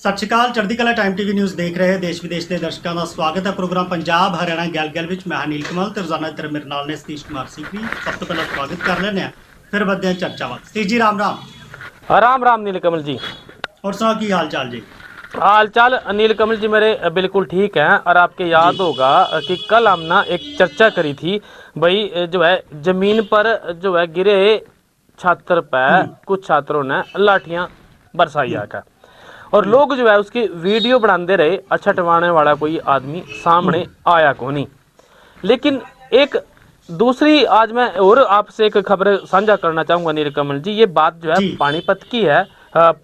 ਸਤਿ ਸ਼੍ਰੀ ਅਕਾਲ। ਚੜ੍ਹਦੀ ਕਲਾ ਟਾਈਮ ਟੀਵੀ ਨਿਊਜ਼ ਦੇਖ ਰਹੇ ਦੇਸ਼ ਵਿਦੇਸ਼ ਦੇ ਦਰਸ਼ਕਾਂ ਦਾ ਸਵਾਗਤ ਹੈ। ਪ੍ਰੋਗਰਾਮ ਪੰਜਾਬ ਹਰਿਆਣਾ ਗੱਲ ਵਿੱਚ ਮੈਂ ਨੀਲ ਕਮਲ ਤੇ ਰੋਜ਼ਾਨਾ ਇੱਧਰ ਮੇਰੇ ਨਾਲ ਨੇ ਸਤੀਸ਼ ਕੁਮਾਰ ਸੀਕਰੀ। ਸਭ ਤੋਂ ਪਹਿਲਾਂ ਸਵਾਗਤ ਕਰ ਲੈਂਦੇ ਹਾਂ, ਫਿਰ ਵਧਦੇ ਹਾਂ ਚਰਚਾਵਾਂ। ਸਤੀਸ਼ ਜੀ राम राम। राम राम नील कमल जी। और सुनाओ की हाल चाल जी? हाल चाल नील कमल जी मेरे बिल्कुल ठीक हैं। और आपके याद होगा कि कल हम ना एक चर्चा करी थी भाई, जो है जमीन पर जो है गिरे छात्र पे कुछ छात्रों ने लाठियां बरसाई आकर, और लोग जो है उसकी वीडियो बनाते रहे। छठवाने वाला कोई आदमी सामने आया को नहीं। लेकिन एक दूसरी आज मैं और आपसे एक खबर साझा करना चाहूंगा नील कमल जी। ये बात जो है पानीपत की है,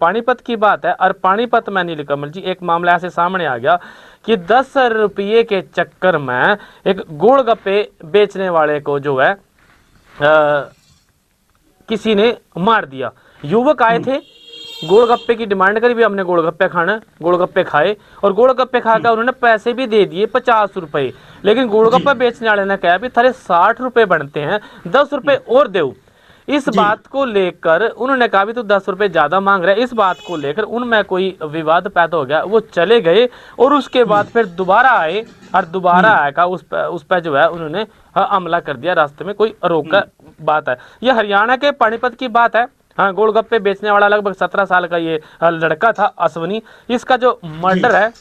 पानीपत की बात है। और पानीपत में नील कमल जी एक मामला ऐसे सामने आ गया कि 10 रुपये के चक्कर में एक गोलगप्पे बेचने वाले को जो है किसी ने मार दिया। युवक आए थे, गोलगप्पे की डिमांड करी भी, हमने गोलगप्पे खाना। गोलगप्पे खाए और गोलगप्पे खाकर उन्होंने पैसे भी दे दिए 50 रुपए। लेकिन गोलगप्पे बेचने वाले ने कहा भी थारे 60 रुपए बनते हैं, 10 रुपए और दो। इस बात को लेकर उन्होंने कहा भी तो 10 रुपए ज्यादा मांग रहे हैं। इस बात को लेकर उनमें कोई विवाद पैदा हो गया, वो चले गए। और उसके बाद फिर दोबारा आए और दोबारा आएगा उस पर जो है उन्होंने हमला कर दिया। रास्ते में कोई रोक का बात है। यह हरियाणा के पानीपत की बात है। हाँ, गोलगप्पे बेचने वाला लगभग 17 साल का ये लड़का था अश्वनी। इसका जो मर्डर है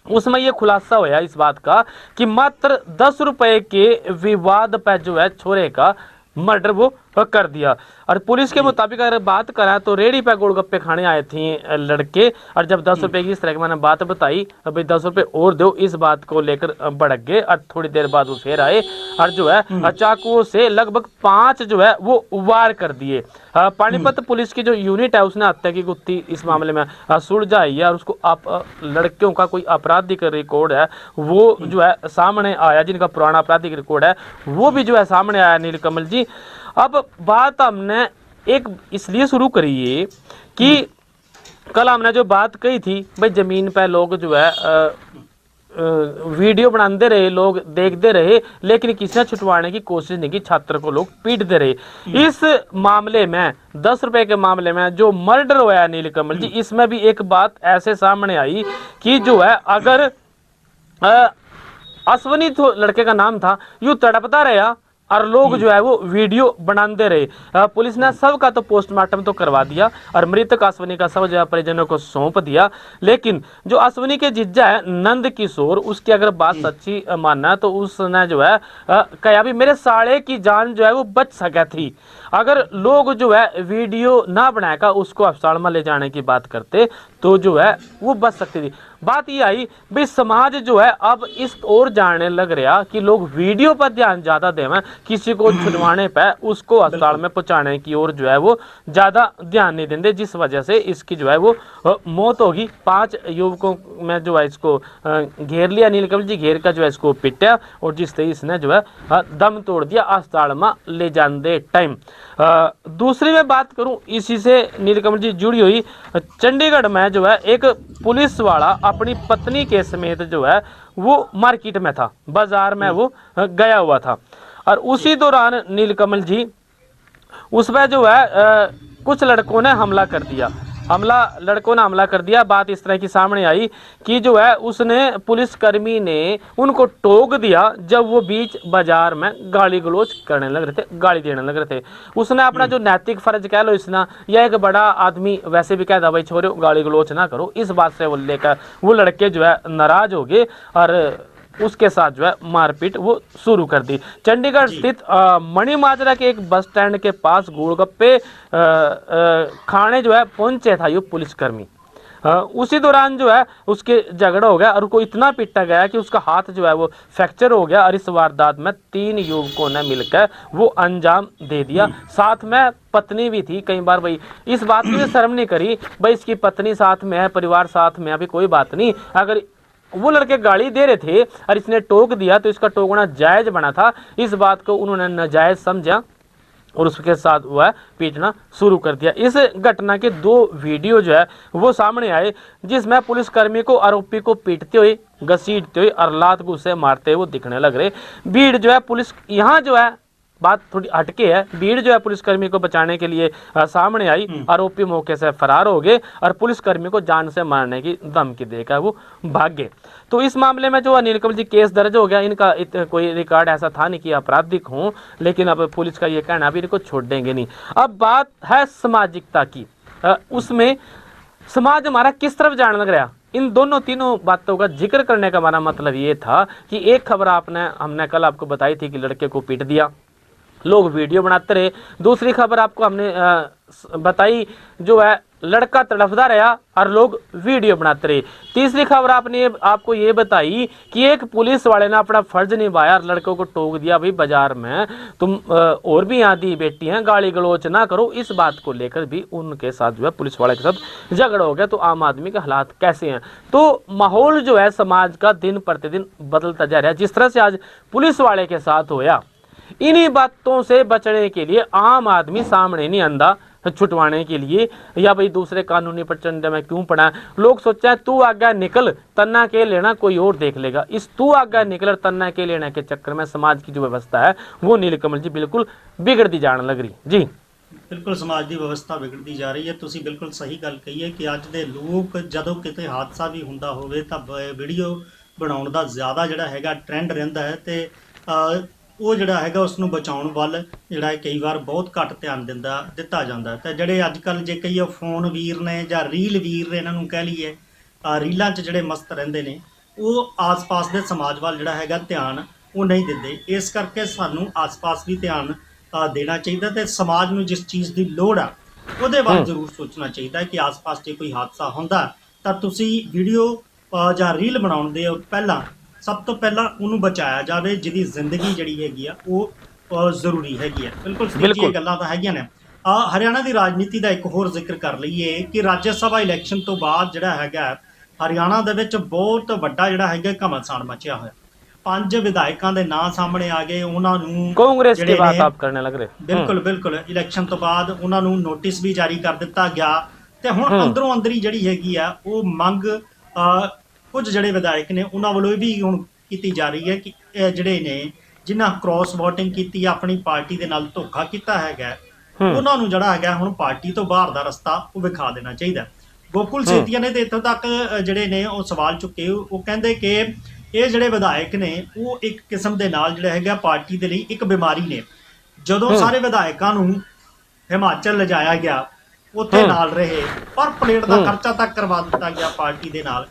उसमें ये खुलासा हुआ इस बात का कि मात्र 10 रुपए के विवाद पर जो है छोरे का मर्डर वो कर दिया। और पुलिस के मुताबिक अगर बात करें तो रेडी पे गोलगप्पे खाने आए थे लड़के, और जब 10 रुपए की इस तरह की मैंने बात बताई, भाई 10 रुपए और दो, इस बात को लेकर भड़क गए। और थोड़ी देर बाद वो फिर आए और जो है चाकुओं से लगभग 5 जो है वो वार कर दिए। पानीपत पुलिस की जो यूनिट है उसने हत्या की गुत्थी इस मामले में सुलझाई है। और उसको लड़कियों का कोई आपराधिक रिकॉर्ड है वो जो है सामने आया, जिनका पुराना आपराधिक रिकॉर्ड है वो भी जो है सामने आया नील कमल जी। अब बात हमने एक इसलिए शुरू करी है कि कल हमने जो बात कही थी भाई, जमीन पे लोग जो है वीडियो बनाते रहे, लोग देखते रहे, लेकिन किसी ने छुटवाने की कोशिश नहीं की। छात्र को लोग पीटते रहे। इस मामले में 10 रुपए के मामले में जो मर्डर हुआ है नील कमल जी, इसमें भी एक बात ऐसे सामने आई कि जो है अगर अश्वनी तो लड़के का नाम था, यूं तड़पता रहा और लोग जो है वो वीडियो बनाते रहे। पुलिस ने सब का तो पोस्टमार्टम तो करवा दिया और मृतक अश्वनी का शव जो है परिजनों को सौंप दिया। लेकिन जो अश्वनी के जिज्जा है नंद किशोर, उसकी अगर बात सच्ची मानना तो उसने जो है कहा भी मेरे साले की जान जो है वो बच सका थी। अगर लोग जो है वीडियो ना बनाकर उसको अस्पताल में ले जाने की बात करते तो जो है वो बच सकती थी। बात ये आई भाई, समाज जो है अब इस ओर जाने लग रहा कि लोग वीडियो पर ध्यान ज्यादा देवें, किसी को छुड़वाने पर उसको अस्पताल में पहुंचाने की ओर जो है वो ज्यादा ध्यान नहीं देंगे, जिस वजह से इसकी जो है वो मौत होगी। 5 युवकों में जो है इसको घेर लिया नील कमल जी, घेर का जो है इसको पिटा और जिस तरह इसने जो है दम तोड़ दिया अस्पताल में ले जाने टाइम। दूसरी मैं बात करूं इसी से नील कमल जी जुड़ी हुई, चंडीगढ़ में जो है एक पुलिस वाला अपनी पत्नी के समेत जो है वो मार्केट में था, बाजार में वो गया हुआ था। और उसी दौरान नील कमल जी उसमें जो है कुछ लड़कों ने हमला कर दिया। लड़कों ने हमला कर दिया। बात इस तरह की सामने आई कि जो है उसने पुलिसकर्मी ने उनको टोक दिया जब वो बीच बाजार में गाली गलौज करने लग रहे थे, गाली देने लग रहे थे। उसने अपना जो नैतिक फर्ज कह लो इसना, या एक बड़ा आदमी वैसे भी कहता भाई छोरे गाली गलौज ना करो, इस बात से वो लेकर वो लड़के जो है नाराज हो गए और उसके साथ जो है मारपीट वो शुरू कर दी। चंडीगढ़ स्थित मणि माजरा के एक बस स्टैंड के पास गोलगप्पे खाने जो है पहुंचे था ये पुलिसकर्मी। उसी दौरान जो है उसके झगड़ा हो गया और उसको इतना पीटा गया कि उसका हाथ जो है वो फ्रैक्चर हो गया। और इस वारदात में 3 युवकों ने मिलकर वो अंजाम दे दिया। साथ में पत्नी भी थी। कई बार भाई इस बात की शर्म नहीं करी, भाई इसकी पत्नी साथ में है, परिवार साथ में है, अभी कोई बात नहीं। अगर वो लड़के गाली दे रहे थे और इसने टोक दिया तो इसका टोकना जायज बना था। इस बात को उन्होंने नाजायज समझा और उसके साथ वो है पीटना शुरू कर दिया। इस घटना के 2 वीडियो जो है वो सामने आए, जिसमें पुलिसकर्मी को आरोपी को पीटते हुए, घसीटते हुए और लात घूंसे मारते हुए दिखने लग रहे। भीड़ जो है पुलिस यहाँ जो है बात थोड़ी हटके है। भीड़ जो है पुलिसकर्मी को बचाने के लिए सामने आई, आरोपी मौके से फरार हो गए और पुलिसकर्मी को जान से मारने की धमकी देकर वो भाग गए। तो इस मामले में जो अनिल कमल जी केस दर्ज हो गया, इनका कोई रिकॉर्ड ऐसा था नहीं कि आपराधिक हो, लेकिन अब पुलिस का ये कहना भी इनको छोड़ देंगे नहीं। अब बात है सामाजिकता की, उसमें समाज हमारा किस तरफ जाने लग रहा। इन दोनों तीनों बातों का जिक्र करने का हमारा मतलब ये था कि एक खबर हमने कल आपको बताई थी कि लड़के को पीट दिया, लोग वीडियो बनाते रहे। दूसरी खबर आपको हमने बताई जो है लड़का तड़फदा रहा और लोग वीडियो बनाते रहे। तीसरी खबर आपको ये बताई कि एक पुलिस वाले ने अपना फर्ज निभाया और लड़कों को टोक दिया, भाई बाजार में तुम और भी यहाँ दी बेटी हैं, गाली गलोच ना करो। इस बात को लेकर भी उनके साथ जो है पुलिस वाले के साथ झगड़ा हो गया। तो आम आदमी के हालात कैसे हैं? तो माहौल जो है समाज का दिन प्रतिदिन बदलता जा रहा है। जिस तरह से आज पुलिस वाले के साथ होया, इन्हीं बातों से बचने के लिए आम आदमी सामने नहीं आंदा छुटवाने के लिए, या भाई दूसरे कानूनी प्रचंड में क्यों पड़ा। लोग सोचा है तू आगे निकल, तन्ना के लेना कोई और देख लेगा। इस तू आगे निकल तन्ना के लेने के चक्कर में समाज की जो व्यवस्था है वो नीलकमल जी बिल्कुल बिगड़ती जाने लग रही जी। ਬਿਲਕੁਲ ਸਮਾਜ ਦੀ ਵਿਵਸਥਾ ਵਿਗੜਦੀ ਜਾ ਰਹੀ ਹੈ। ਤੁਸੀਂ ਬਿਲਕੁਲ ਸਹੀ ਗੱਲ ਕਹੀ ਹੈ ਕਿ ਅੱਜ ਦੇ ਲੋਕ ਜਦੋਂ ਕਿਤੇ ਹਾਦਸਾ ਵੀ ਹੁੰਦਾ ਹੋਵੇ ਤਾਂ ਵੀਡੀਓ ਬਣਾਉਣ ਦਾ ਜ਼ਿਆਦਾ ਜਿਹੜਾ ਹੈਗਾ ਟ੍ਰੈਂਡ ਰਹਿੰਦਾ ਹੈ ਤੇ ਉਹ ਜਿਹੜਾ ਹੈਗਾ ਉਸ ਨੂੰ ਬਚਾਉਣ ਵੱਲ ਜਿਹੜਾ ਹੈ ਕਈ ਵਾਰ ਬਹੁਤ ਘੱਟ ਧਿਆਨ ਦਿੱਤਾ ਜਾਂਦਾ। ਤੇ ਜਿਹੜੇ ਅੱਜ ਕੱਲ੍ਹ ਜੇ ਕਹੀਏ ਫੋਨ ਵੀਰ ਨੇ ਜਾਂ ਰੀਲ ਵੀਰ ਇਹਨਾਂ ਨੂੰ ਕਹਿ ਲਈਏ, ਰੀਲਾਂ 'ਚ ਜਿਹੜੇ ਮਸਤ ਰਹਿੰਦੇ ਨੇ, ਉਹ ਆਸ-ਪਾਸ ਦੇ ਸਮਾਜ ਵੱਲ ਜਿਹੜਾ ਹੈਗਾ ਧਿਆਨ ਉਹ ਨਹੀਂ ਦਿੰਦੇ। ਇਸ ਕਰਕੇ ਸਾਨੂੰ ਆਸ-ਪਾਸ ਵੀ ਧਿਆਨ ਦੇਣਾ ਚਾਹੀਦਾ ਤੇ ਸਮਾਜ ਨੂੰ ਜਿਸ ਚੀਜ਼ ਦੀ ਲੋੜ ਆ ਉਹਦੇ ਵੱਲ ਜ਼ਰੂਰ ਸੋਚਣਾ ਚਾਹੀਦਾ ਕਿ ਆਸ-ਪਾਸ ਜੇ ਕੋਈ ਹਾਦਸਾ ਹੁੰਦਾ ਤਾਂ ਤੁਸੀਂ ਵੀਡੀਓ ਜਾਂ ਰੀਲ ਬਣਾਉਣ ਦੇ ਪਹਿਲਾਂ ਸਭ ਤੋਂ ਪਹਿਲਾਂ ਉਹਨੂੰ ਬਚਾਇਆ ਜਾਵੇ, ਜਿਹਦੀ ਜ਼ਿੰਦਗੀ ਜਿਹੜੀ ਹੈਗੀ ਆ ਉਹ ਜ਼ਰੂਰੀ ਹੈਗੀ ਆ। ਬਿਲਕੁਲ ਇਹ ਗੱਲਾਂ ਤਾਂ ਹੈਗੀਆਂ ਨੇ। ਹਰਿਆਣਾ ਦੀ ਰਾਜਨੀਤੀ ਦਾ ਇੱਕ ਹੋਰ ਜ਼ਿਕਰ ਕਰ ਲਈਏ ਕਿ ਰਾਜ ਸਭਾ ਇਲੈਕਸ਼ਨ ਤੋਂ ਬਾਅਦ ਜਿਹੜਾ ਹੈਗਾ ਹਰਿਆਣਾ ਦੇ ਵਿੱਚ ਬਹੁਤ ਵੱਡਾ ਜਿਹੜਾ ਹੈਗਾ ਘਮਾਸਾਨ ਮਚਿਆ ਹੋਇਆ। 5 ਵਿਧਾਇਕਾਂ ਦੇ ਨਾਂ ਸਾਹਮਣੇ ਆ ਗਏ। ਉਹਨਾਂ ਨੂੰ ਕਾਂਗਰਸ ਦੀ ਬਾਤ ਆਪ ਕਰਨੇ ਲੱਗ ਰਹੇ। ਬਿਲਕੁਲ ਇਲੈਕਸ਼ਨ ਤੋਂ ਬਾਅਦ ਉਹਨਾਂ ਨੂੰ ਨੋਟਿਸ ਵੀ ਜਾਰੀ ਕਰ ਦਿੱਤਾ ਗਿਆ ਤੇ ਹੁਣ ਅੰਦਰੋਂ ਅੰਦਰੀ ਜਿਹੜੀ ਹੈਗੀ ਆ ਉਹ ਮੰਗ ਕੁਝ ਜਿਹੜੇ ਵਿਧਾਇਕ ਨੇ ਉਹਨਾਂ ਵੱਲੋਂ ਵੀ ਹੁਣ ਕੀਤੀ ਜਾ ਰਹੀ ਹੈ ਕਿ ਇਹ ਜਿਹੜੇ ਨੇ ਜਿਨ੍ਹਾਂ ਕ੍ਰਾਸ ਵੋਟਿੰਗ ਕੀਤੀ, ਆਪਣੀ ਪਾਰਟੀ ਦੇ ਨਾਲ ਧੋਖਾ ਕੀਤਾ ਹੈਗਾ, ਉਹਨਾਂ ਨੂੰ ਜਿਹੜਾ ਹੈਗਾ ਹੁਣ ਪਾਰਟੀ ਤੋਂ ਬਾਹਰ ਦਾ ਰਸਤਾ ਉਹ ਵਿਖਾ ਦੇਣਾ ਚਾਹੀਦਾ। ਗੋਕੁਲ ਸੇਤੀਆ ਨੇ ਤੇ ਇੱਥੋਂ ਤੱਕ ਜਿਹੜੇ ਨੇ ਉਹ ਸਵਾਲ ਚੁੱਕੇ। ਉਹ ਕਹਿੰਦੇ ਕਿ ਇਹ ਜਿਹੜੇ ਵਿਧਾਇਕ ਨੇ ਉਹ ਇੱਕ ਕਿਸਮ ਦੇ ਨਾਲ ਜਿਹੜਾ ਹੈਗਾ ਪਾਰਟੀ ਦੇ ਲਈ ਇੱਕ ਬਿਮਾਰੀ ਨੇ। ਜਦੋਂ ਸਾਰੇ ਵਿਧਾਇਕਾਂ ਨੂੰ ਹਿਮਾਚਲ ਲਿਜਾਇਆ ਗਿਆ, ਉੱਥੇ ਨਾਲ ਰਹੇ, ਪਰ ਪਲੇਟ ਦਾ ਖਰਚਾ ਤੱਕ ਕਰਵਾ ਦਿੱਤਾ ਗਿਆ ਪਾਰਟੀ ਦੇ ਨਾਲ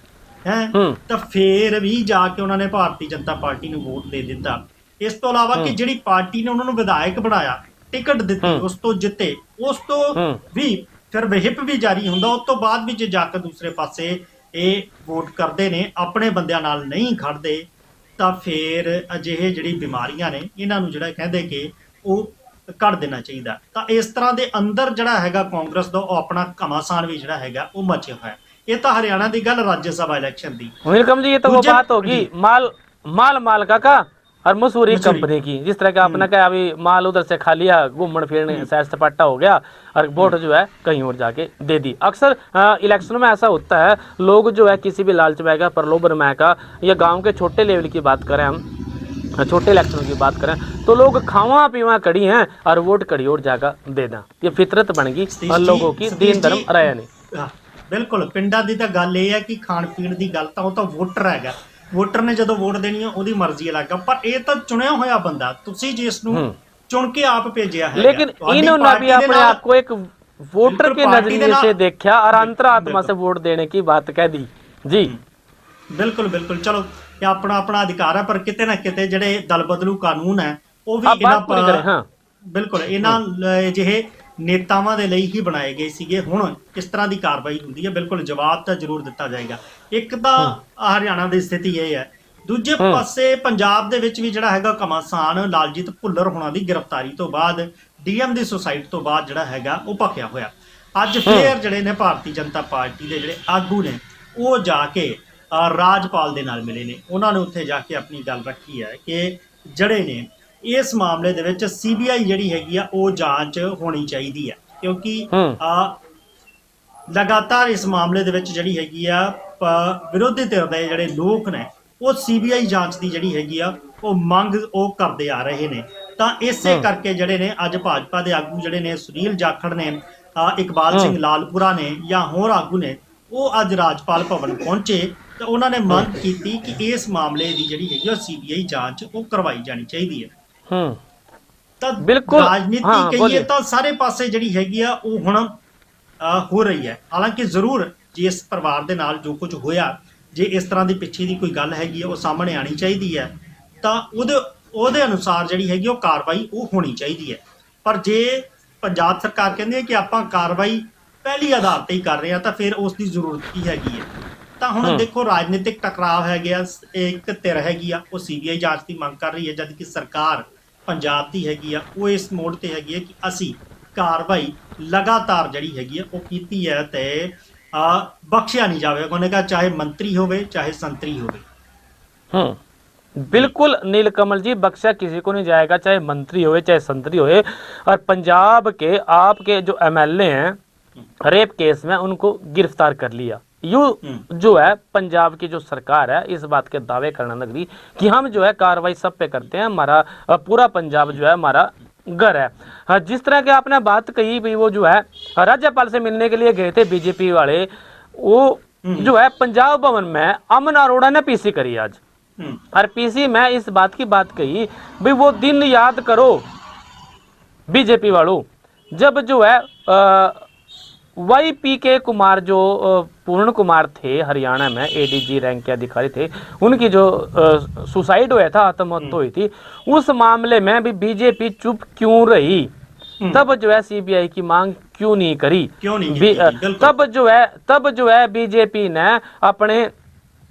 ਤਾਂ ਫੇਰ ਵੀ ਜਾ ਕੇ ਉਹਨਾਂ ਨੇ ਭਾਰਤੀ ਜਨਤਾ ਪਾਰਟੀ ਨੂੰ ਵੋਟ ਦੇ ਦਿੱਤਾ। ਇਸ ਤੋਂ ਇਲਾਵਾ ਕਿ ਜਿਹੜੀ ਪਾਰਟੀ ਨੇ ਉਹਨਾਂ ਨੂੰ ਵਿਧਾਇਕ ਬਣਾਇਆ, ਟਿਕਟ ਦਿੱਤੀ, ਉਸ ਤੋਂ ਜਿੱਤੇ, ਉਸ ਤੋਂ ਵੀ ਫਿਰ ਵਿਹਿਪ ਵੀ ਜਾਰੀ ਹੁੰਦਾ। ਉਸ ਤੋਂ ਬਾਅਦ ਵੀ ਜੇ ਜਾ ਕੇ ਦੂਸਰੇ ਪਾਸੇ ਇਹ ਵੋਟ ਕਰਦੇ ਨੇ, ਆਪਣੇ ਬੰਦਿਆਂ ਨਾਲ ਨਹੀਂ ਖੜਦੇ, ਤਾਂ ਫਿਰ ਅਜਿਹੇ ਜਿਹੜੀ ਬਿਮਾਰੀਆਂ ਨੇ ਇਹਨਾਂ ਨੂੰ ਜਿਹੜਾ ਕਹਿੰਦੇ ਕਿ ਉਹ ਕੱਢ ਦੇਣਾ ਚਾਹੀਦਾ। ਤਾਂ ਇਸ ਤਰ੍ਹਾਂ ਦੇ ਅੰਦਰ ਜਿਹੜਾ ਹੈਗਾ ਕਾਂਗਰਸ ਦਾ ਉਹ ਆਪਣਾ ਘਮਾਸਾਨ ਵੀ ਜਿਹੜਾ ਹੈਗਾ ਉਹ ਮਚਿਆ ਹੋਇਆ। ये तो हरियाणा की गल राज्य सभा इलेक्शन दी। वेलकम जी, ये तो वो बात होगी माल का और मसूरी कंपनी की। जिस तरह का आपने कहा अभी माल उधर से खा लिया, घूमने फिरने सैर सपाटा हो गया और वोट जो है कहीं और जाके दे दी। अक्सर इलेक्शन में ऐसा होता है, लोग जो है किसी भी लालच में का, प्रलोभन में का, या गांव के छोटे लेवल की बात करें हम, छोटे इलेक्शन की बात करें तो लोग खावा पीवा कड़ी हैं और वोट कड़ी और जाकर दे दें। ये फितरत बन गई और लोगों की दीन धर्म रहा नहीं। ਬਿਲਕੁਲ ਪਿੰਡਾਂ ਦੀ ਤਾਂ ਗੱਲ ਇਹ ਹੈ ਕਿ ਖਾਣ ਪੀਣ ਦੀ ਗੱਲ ਤਾਂ ਉਹ ਤਾਂ ਵੋਟਰ ਹੈਗਾ, ਵੋਟਰ ਨੇ ਜਦੋਂ ਵੋਟ ਦੇਣੀ ਹੈ ਉਹਦੀ ਮਰਜ਼ੀ ਅਲੱਗ ਆ, ਪਰ ਇਹ ਤਾਂ ਚੁਣਿਆ ਹੋਇਆ ਬੰਦਾ, ਤੁਸੀਂ ਜਿਸ ਨੂੰ ਚੁਣ ਕੇ ਆਪ ਭੇਜਿਆ ਹੈ। लेकिन इन्होंने भी अपने आप को एक वोटर के नजरिए से देखा और अंतरात्मा से वोट देने की बात कह दी जी। ਬਿਲਕੁਲ ਚਲੋ ਇਹ ਆਪਣਾ ਆਪਣਾ ਅਧਿਕਾਰ ਹੈ, ਪਰ ਕਿਤੇ ਨਾ ਕਿਤੇ ਜਿਹੜੇ ਦਲ ਬਦਲੂ ਕਾਨੂੰਨ ਹੈ ਉਹ ਵੀ ਇਹਨਾਂ ਬਿਲਕੁਲ ਇਹਨਾਂ ਜਿਹੇ ਨੇਤਾਵਾਂ ਦੇ ਲਈ ਹੀ ਬਣਾਏ ਗਏ ਸੀਗੇ। ਹੁਣ ਕਿਸ ਤਰ੍ਹਾਂ ਦੀ ਕਾਰਵਾਈ ਹੁੰਦੀ ਹੈ, ਬਿਲਕੁਲ ਜਵਾਬ ਤਾਂ ਜ਼ਰੂਰ ਦਿੱਤਾ ਜਾਏਗਾ। ਇੱਕ ਤਾਂ ਹਰਿਆਣਾ ਦੀ ਸਥਿਤੀ ਇਹ ਹੈ, ਦੂਜੇ ਪਾਸੇ ਪੰਜਾਬ ਦੇ ਵਿੱਚ ਵੀ ਜਿਹੜਾ ਹੈਗਾ ਘਮਾਸਾਨ ਲਾਲਜੀਤ ਭੁੱਲਰ ਹੋਣਾ ਦੀ ਗ੍ਰਿਫਤਾਰੀ ਤੋਂ ਬਾਅਦ ਡੀਐਮ ਦੀ ਸੁਸਾਇਟੀ ਤੋਂ ਬਾਅਦ ਜਿਹੜਾ ਹੈਗਾ ਉਹ ਭਖਿਆ ਹੋਇਆ। ਅੱਜ ਫੇਰ ਜਿਹੜੇ ਨੇ ਭਾਰਤੀ ਜਨਤਾ ਪਾਰਟੀ ਦੇ ਜਿਹੜੇ ਆਗੂ ਨੇ ਉਹ ਜਾ ਕੇ ਰਾਜਪਾਲ ਦੇ ਨਾਲ ਮਿਲੇ ਨੇ। ਉਹਨਾਂ ਨੇ ਉੱਥੇ ਜਾ ਕੇ ਆਪਣੀ ਗੱਲ ਰੱਖੀ ਹੈ ਕਿ ਜਿਹੜੇ ਨੇ ਇਸ ਮਾਮਲੇ ਦੇ ਵਿੱਚ ਸੀਬੀਆਈ ਜਿਹੜੀ ਹੈਗੀ ਆ ਉਹ ਜਾਂਚ ਹੋਣੀ ਚਾਹੀਦੀ ਹੈ, ਕਿਉਂਕਿ ਲਗਾਤਾਰ ਇਸ ਮਾਮਲੇ ਦੇ ਵਿੱਚ ਜਿਹੜੀ ਹੈਗੀ ਆ ਵਿਰੋਧੀ ਧਿਰ ਦੇ ਜਿਹੜੇ ਲੋਕ ਨੇ ਉਹ ਸੀਬੀਆਈ ਜਾਂਚ ਦੀ ਜਿਹੜੀ ਹੈਗੀ ਆ ਉਹ ਮੰਗ ਉਹ ਕਰਦੇ ਆ ਰਹੇ ਨੇ। ਤਾਂ ਇਸੇ ਕਰਕੇ ਜਿਹੜੇ ਨੇ ਅੱਜ ਭਾਜਪਾ ਦੇ ਆਗੂ ਜਿਹੜੇ ਨੇ ਸੁਨੀਲ ਜਾਖੜ ਨੇ, ਇਕਬਾਲ ਸਿੰਘ ਲਾਲਪੁਰਾ ਨੇ ਜਾਂ ਹੋਰ ਆਗੂ ਨੇ, ਉਹ ਅੱਜ ਰਾਜਪਾਲ ਭਵਨ ਪਹੁੰਚੇ ਤਾਂ ਉਹਨਾਂ ਨੇ ਮੰਗ ਕੀਤੀ ਕਿ ਇਸ ਮਾਮਲੇ ਦੀ ਜਿਹੜੀ ਹੈਗੀ ਉਹ ਸੀਬੀਆਈ ਜਾਂਚ ਉਹ ਕਰਵਾਈ ਜਾਣੀ ਚਾਹੀਦੀ ਹੈ। ਤਾਂ ਬਿਲਕੁਲ ਰਾਜਨੀਤੀ ਕਹੀਏ ਤਾਂ ਸਾਰੇ ਪਾਸੇ ਜਿਹੜੀ ਹੈਗੀ ਆ ਉਹ ਹੁਣ ਹੋ ਰਹੀ ਹੈ। ਹਾਲਾਂਕਿ ਜ਼ਰੂਰ ਜਿਸ ਪਰਿਵਾਰ ਦੇ ਨਾਲ ਜੋ ਕੁਝ ਹੋਇਆ, ਜੇ ਇਸ ਤਰ੍ਹਾਂ ਦੀ ਪਿੱਛੇ ਦੀ ਕੋਈ ਗੱਲ ਹੈਗੀ ਹੈ ਉਹ ਸਾਹਮਣੇ ਆਣੀ ਚਾਹੀਦੀ ਹੈ ਤਾਂ ਉਹਦੇ ਅਨੁਸਾਰ ਜਿਹੜੀ ਹੈਗੀ ਉਹ ਕਾਰਵਾਈ ਉਹ ਹੋਣੀ ਚਾਹੀਦੀ ਹੈ। ਪਰ ਜੇ ਪੰਜਾਬ ਸਰਕਾਰ ਕਹਿੰਦੀ ਹੈ ਕਿ ਆਪਾਂ ਕਾਰਵਾਈ ਪਹਿਲੀ ਆਧਾਰ ਤੇ ਹੀ ਕਰ ਰਹੇ ਹਾਂ ਤਾਂ ਫਿਰ ਉਸ ਦੀ ਜ਼ਰੂਰਤ ਕੀ ਹੈਗੀ ਹੈ। ਤਾਂ ਹੁਣ ਦੇਖੋ ਰਾਜਨੀਤਿਕ ਟਕਰਾਅ ਹੈਗੇ ਆ, ਇੱਕ ਧਿਰ ਹੈਗੀ ਆ ਉਹ ਸੀਬੀਆਈ ਜਾਂਚ ਦੀ ਮੰਗ ਕਰ ਰਹੀ ਹੈ, ਜਦ ਕਿ ਸਰਕਾਰ ਪੰਜਾਬ ਦੀ ਹੈਗੀ ਆ ਉਹ ਇਸ ਮੋੜ ਤੇ ਹੈਗੀ ਹੈ ਕਿ ਅਸੀਂ ਕਾਰਵਾਈ ਲਗਾਤਾਰ ਜਿਹੜੀ ਹੈਗੀ ਆ ਉਹ ਕੀਤੀ ਹੈ ਤੇ ਬਖਸ਼ਿਆ ਨਹੀਂ ਜਾਵੇਗਾ। ਉਹਨੇ ਕहा ਚਾਹੇ मंत्री होवे चाहे संतरी होवे। बिल्कुल नीलकमल जी, बख्शा किसी को नहीं जाएगा, चाहे मंत्री होवे चाहे संतरी होवे। और पंजाब के आपके जो एमएलए हैं रेप केस में उनको गिरफ्तार कर लिया। यू जो है पंजाब की जो सरकार है इस बात के दावे करने लग रही कि हम जो है कार्रवाई सब पे करते हैं, हमारा पूरा पंजाब जो है हमारा घर है। जिस तरह के आपने बात कही भाई, वो जो है राज्यपाल से मिलने के लिए गए थे बीजेपी वाले, वो जो है पंजाब भवन में अमन अरोड़ा ने पीसी करी आज। और पीसी में इस बात की बात कही भाई वो दिन याद करो बीजेपी वालों, जब जो है YPK कुमार जो पूर्ण कुमार थे हरियाणा में ADG रैंक के अधिकारी थे, उनकी जो सुसाइड हुआ था, आत्महत्या हुई थी, उस मामले में भी बीजेपी चुप क्यों रही? तब जो है सीबीआई की मांग क्यों नहीं करी? तब जो है बीजेपी ने अपने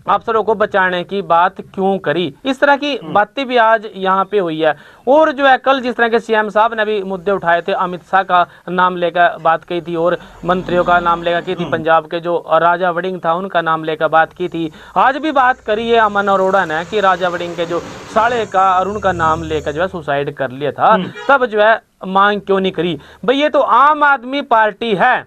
अफसरों को बचाने की बात क्यों करी? इस तरह की बातें भी आज यहाँ पे हुई है। और जो है कल जिस तरह के सीएम साहब ने भी मुद्दे उठाए थे, अमित शाह का नाम लेकर बात की थी और मंत्रियों का नाम लेकर की थी, पंजाब के जो राजा वड़िंग था उनका नाम लेकर बात की थी। आज भी बात करी है अमन अरोड़ा ने कि राजा वड़िंग के जो साले का और उनका नाम लेकर जो है सुसाइड कर लिया था, तब जो है मांग क्यों नहीं करी? भाई ये तो आम आदमी पार्टी है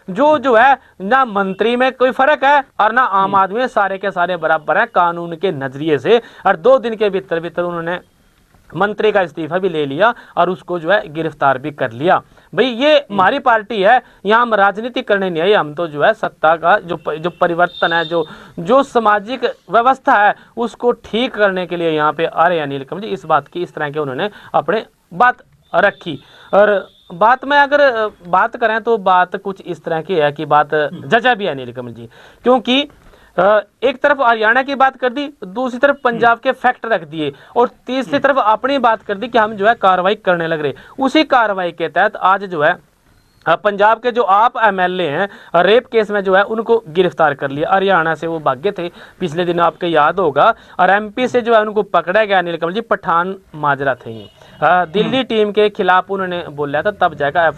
जो है ना मंत्री में कोई फर्क है और ना आम आदमी में, सारे के सारे बराबर हैं कानून के नजरिए से। और 2 दिन के भीतर उन्होंने मंत्री का इस्तीफा भी ले लिया और उसको जो है गिरफ्तार भी कर लिया। भाई ये हमारी पार्टी है, यहाँ हम राजनीति करने नहीं आई, हम तो जो है सत्ता का जो परिवर्तन है, जो सामाजिक व्यवस्था है उसको ठीक करने के लिए यहाँ पे आ रहे हैं नीलकमल जी। इस बात की इस तरह के उन्होंने अपने बात रखी। और बात में अगर बात करें तो बात कुछ इस तरह की है कि बात जजा भी है नीलकमल जी, क्योंकि एक तरफ हरियाणा की बात कर दी, दूसरी तरफ पंजाब के फैक्ट रख दिए और तीसरी तरफ अपनी बात कर दी कि हम जो है कार्रवाई करने लग रहे। उसी कार्रवाई के तहत आज जो है पंजाब के जो आप एमएलए हैं रेप केस में जो है उनको गिरफ्तार कर लिया। हरियाणा से वो भाग्य थे पिछले दिन, आपको याद होगा, और एमपी से जो है उनको पकड़ा गया नीलकमल जी, पठान माजरा थे ये। दिल्ली टीम के खिलाफ उन्होंने बोला था, तब जाकर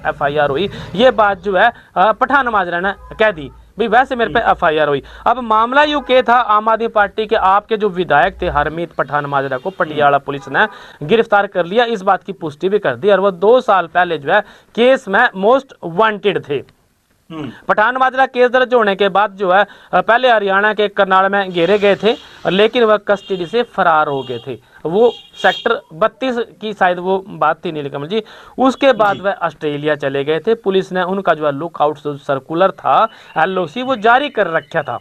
एफआईआर हुई। ये बात जो है पठान माजरा ने कह दी भाई, वैसे मेरे पे एफआईआर हुई। अब मामला यूं के था, आम आदमी पार्टी के आपके जो विधायक थे हरमीत पठान माजरा को पटियाला पुलिस ने गिरफ्तार कर लिया। इस बात की पुष्टि भी कर दी और वो 2 साल पहले जो है केस में मोस्ट वांटेड थे। पठान माजरा केस दर्ज होने के बाद जो है पहले हरियाणा के करनाल में घेरे गए थे, लेकिन वह कस्टडी से फरार हो गए थे। वो सेक्टर 32 की शायद वो बात थी नीलकमल जी। उसके बाद वह ऑस्ट्रेलिया चले गए थे। पुलिस ने उनका जो है लुकआउट सर्कुलर था LOC वो जारी कर रखा था।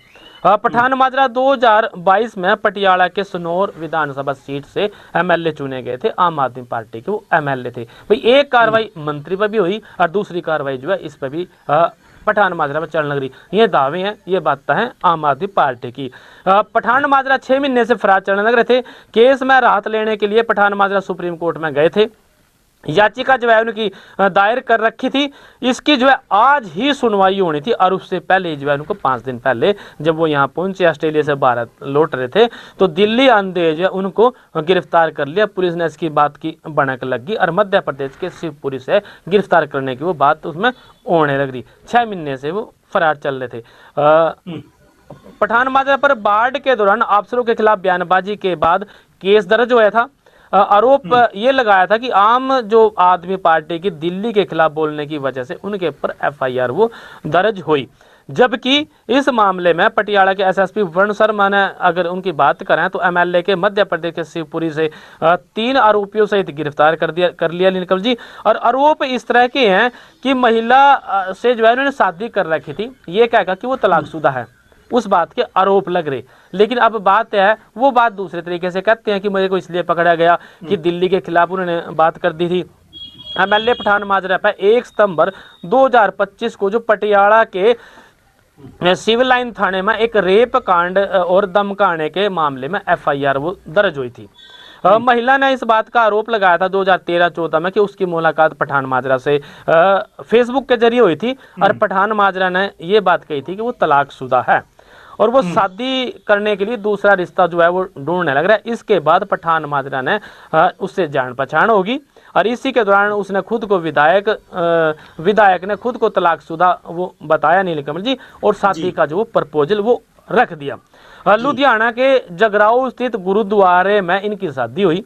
पठान माजरा 2022 में पटियाला के सनौर विधानसभा सीट से MLA चुने गए थे, आम आदमी पार्टी के वो MLA थे। भाई एक कार्रवाई मंत्री पर भी हुई और दूसरी कार्रवाई जो है इस पर भी पठान माजरा में चलने लग रही। ये दावे हैं, ये बातें हैं आम आदमी पार्टी की। पठान माजरा 6 महीने से फरार चलने लग रहे थे। केस में राहत लेने के लिए पठान माजरा सुप्रीम कोर्ट में गए थे। याचिका जो है उनकी दायर कर रखी थी। इसकी जो है आज ही सुनवाई होनी थी और उससे पहले जो है उनको 5 दिन पहले जब वो यहाँ पहुंचे, ऑस्ट्रेलिया से भारत लौट रहे थे, तो दिल्ली आंदे जो है उनको गिरफ्तार कर लिया। पुलिस ने इसकी बात की भनक लगी और मध्य प्रदेश के शिवपुरी से गिरफ्तार करने की वो बात उसमें होने लग रही। 6 महीने से वो फरार चल रहे थे। पठान माजरा पर बाढ़ के दौरान अफसरों के खिलाफ बयानबाजी के बाद केस दर्ज हुआ था। आरोप ये लगाया था कि आम जो आदमी पार्टी की दिल्ली के खिलाफ बोलने की वजह से उनके ऊपर FIR वो दर्ज हुई। जबकि इस मामले में पटियाला के एसएसपी वरुण शर्मा ने अगर उनकी बात करें तो एमएलए के मध्य प्रदेश के शिवपुरी से 3 आरोपियों सहित गिरफ्तार कर लिया नीलकमल जी। और आरोप इस तरह के हैं कि महिला से जो है उन्होंने शादी कर रखी थी, ये कहेगा कि वो तलाकशुदा है, उस बात के आरोप लग रहे। लेकिन अब बात है, वो बात दूसरे तरीके से कहते हैं कि मुझे को इसलिए पकड़ा गया कि दिल्ली के खिलाफ उन्होंने बात कर दी थी। एमएलए पठान माजरा पर 1 सितंबर 2025 को जो पटियाला के सिविल लाइन थाने में एक रेप कांड और धमकाने के मामले में एफआईआर वो दर्ज हुई थी। महिला ने इस बात का आरोप लगाया था 2013-14 में कि उसकी मुलाकात पठान माजरा से फेसबुक के जरिए हुई थी और पठान माजरा ने ये बात कही थी कि वो तलाकशुदा है और वो शादी करने के लिए दूसरा रिश्ता जो है वो ढूंढने लग रहा है। इसके बाद पठान माजरा ने उससे जान पहचान होगी और इसी के दौरान उसने खुद को विधायक ने खुद को तलाकशुदा वो बताया नीलकमल जी, और शादी का जो प्रपोजल वो रख दिया। लुधियाना के जगराओं स्थित गुरुद्वारे में इनकी शादी हुई।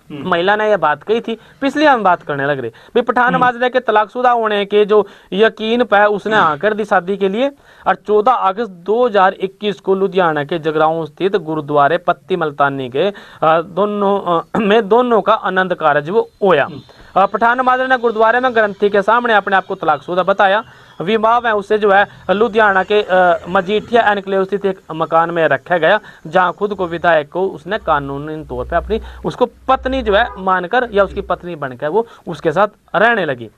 महिला ने यह बात कही थी, पिछली हम बात करने लग रहे भाई पठान माजरा के तलाकशुदा होने के जो यकीन पे उसने हाँ कर दी शादी के लिए। और 14 अगस्त 2021 को लुधियाना के जगराओं स्थित गुरुद्वारे पत्ती मल्तानी के दोनों का आनंद कारज वो होया। पठान माजरा ने गुरुद्वारे में ग्रंथी के सामने अपने आप को तलाकशुदा बताया। विवाह में उसे जो है लुधियाना के मजीठिया एनक्लेव स्थित एक मकान में रखा गया, जहां खुद को विधायक को उसने कानूनी तौर पे अपनी उसको पत्नी जो है मानकर या उसकी पत्नी बनकर वो उसके साथ रहने लगी।